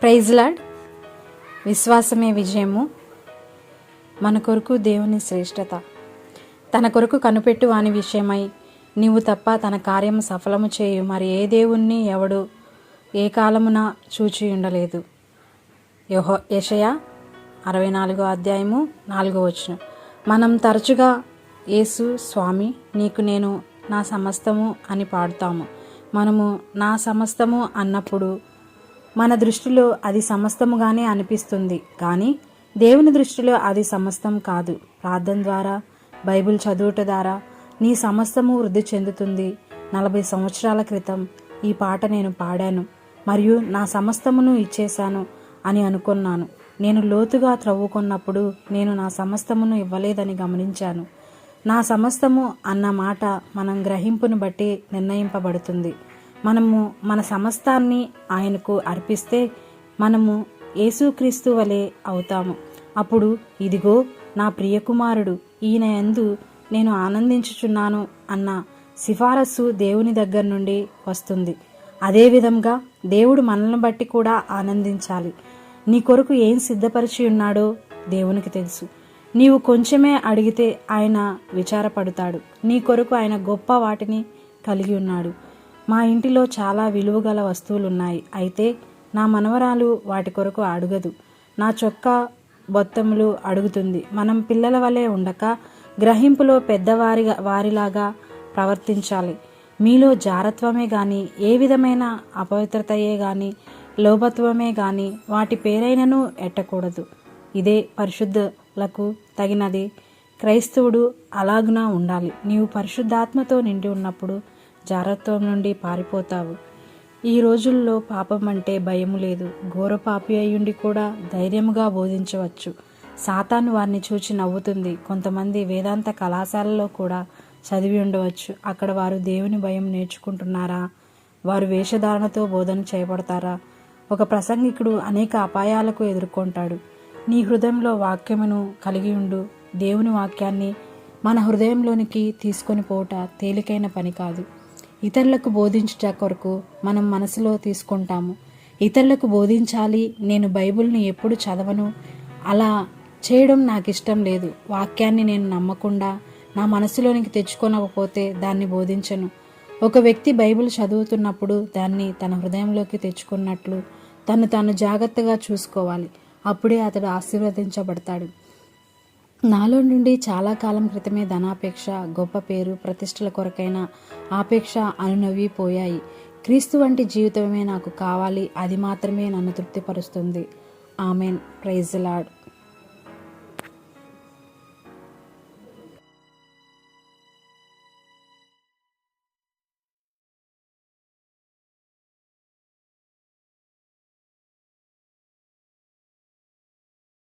Praise lord. విశ్వాసమే విజయము. మన కొరకు దేవుని శ్రేష్టత. తన కొరకు కనుపెట్టు వాని విషయమై నీవు తప్ప తన కార్యము సఫలము చేయు మరి ఏ దేవుణ్ణి ఎవడు ఏ కాలమున చూచి ఉండలేదు. యెషయా 64వ అధ్యాయము 4వ వచనం. మనం తరచుగా యేసు స్వామి నీకు నేను నా సమస్తము అని పాడుతాము. మనము నా సమస్తము అన్నప్పుడు మన దృష్టిలో అది సమస్తముగానే అనిపిస్తుంది, కానీ దేవుని దృష్టిలో అది సమస్తం కాదు. ప్రార్థన ద్వారా, బైబిల్ చదువుట ద్వారా నీ సమస్తము వృద్ధి చెందుతుంది. 40 సంవత్సరాల క్రితం ఈ పాట నేను పాడాను మరియు నా సమస్తమును ఇచ్చేశాను అని అనుకున్నాను. నేను లోతుగా త్రవ్వుకున్నప్పుడు నేను నా సమస్తమును ఇవ్వలేదని గమనించాను. నా సమస్తము అన్న మాట మనం గ్రహింపును బట్టి నిర్ణయింపబడుతుంది. మనము మన సమస్తాన్ని ఆయనకు అర్పిస్తే మనము యేసుక్రీస్తు వలె అవుతాము. అప్పుడు ఇదిగో నా ప్రియకుమారుడు, ఈయన యందు నేను ఆనందించుచున్నాను అన్న సిఫారసు దేవుని దగ్గర నుండి వస్తుంది. అదేవిధంగా దేవుడు మనల్ని బట్టి కూడా ఆనందించాలి. నీ కొరకు ఏం సిద్ధపరిచి ఉన్నాడో దేవునికి తెలుసు. నీవు కొంచెమే అడిగితే ఆయన విచారపడతాడు. నీ కొరకు ఆయన గొప్ప వాటిని కలిగి ఉన్నాడు. మా ఇంటిలో చాలా విలువగల వస్తువులున్నాయి, అయితే నా మనవరాలు వాటి కొరకు అడగదు. నా చొక్కా బొత్తములు అడుగుతుంది. మనం పిల్లల వలె ఉండక గ్రహింపులో వారిలాగా ప్రవర్తించాలి. మీలో జారత్వమే గాని, ఏ విధమైన అపవిత్రతయే గాని, లోభత్వమే గాని వాటి పేరైనను ఎట్టకూడదు. ఇదే పరిశుద్ధులకు తగినది. క్రైస్తవుడు అలాగున ఉండాలి. నీవు పరిశుద్ధాత్మతో నిండి ఉన్నప్పుడు జారత్వం నుండి పారిపోతావు. ఈ రోజుల్లో పాపం అంటే భయము లేదు. ఘోర పాపి అయ్యుండి కూడా ధైర్యముగా బోధించవచ్చు. సాతాను వారిని చూచి నవ్వుతుంది. కొంతమంది వేదాంత కళాశాలలో కూడా చదివి ఉండవచ్చు. అక్కడ వారు దేవుని భయం నేర్చుకుంటున్నారా? వారు వేషధారణతో బోధన చేయబడతారా? ఒక ప్రసంగికుడు అనేక అపాయాలకు ఎదుర్కొంటాడు. నీ హృదయంలో వాక్యమును కలిగి ఉండు. దేవుని వాక్యాన్ని మన హృదయంలోనికి తీసుకొని పోవుట తేలికైన పని కాదు. ఇతరులకు బోధించుట కొరకు మనం మనసులో తీసుకుంటాము. ఇతరులకు బోధించాలి, నేను బైబిల్ని ఎప్పుడు చదవను, అలా చేయడం నాకు ఇష్టం లేదు. వాక్యాన్ని నేను నమ్మకుండా నా మనసులోనికి తెచ్చుకోనకపోతే దాన్ని బోధించను. ఒక వ్యక్తి బైబిల్ చదువుతున్నప్పుడు దాన్ని తన హృదయంలోకి తెచ్చుకున్నట్లు తాను జాగ్రత్తగా చూసుకోవాలి. అప్పుడే అతడు ఆశీర్వదించబడతాడు. నాలో నుండి చాలా కాలం క్రితమే ధనాపేక్ష, గొప్ప పేరు, ప్రతిష్టల కొరకైన ఆపేక్ష అనునవిపోయాయి. క్రీస్తు వంటి జీవితమే నాకు కావాలి. అది మాత్రమే నన్ను తృప్తిపరుస్తుంది. ఆమెన్. Praise lord.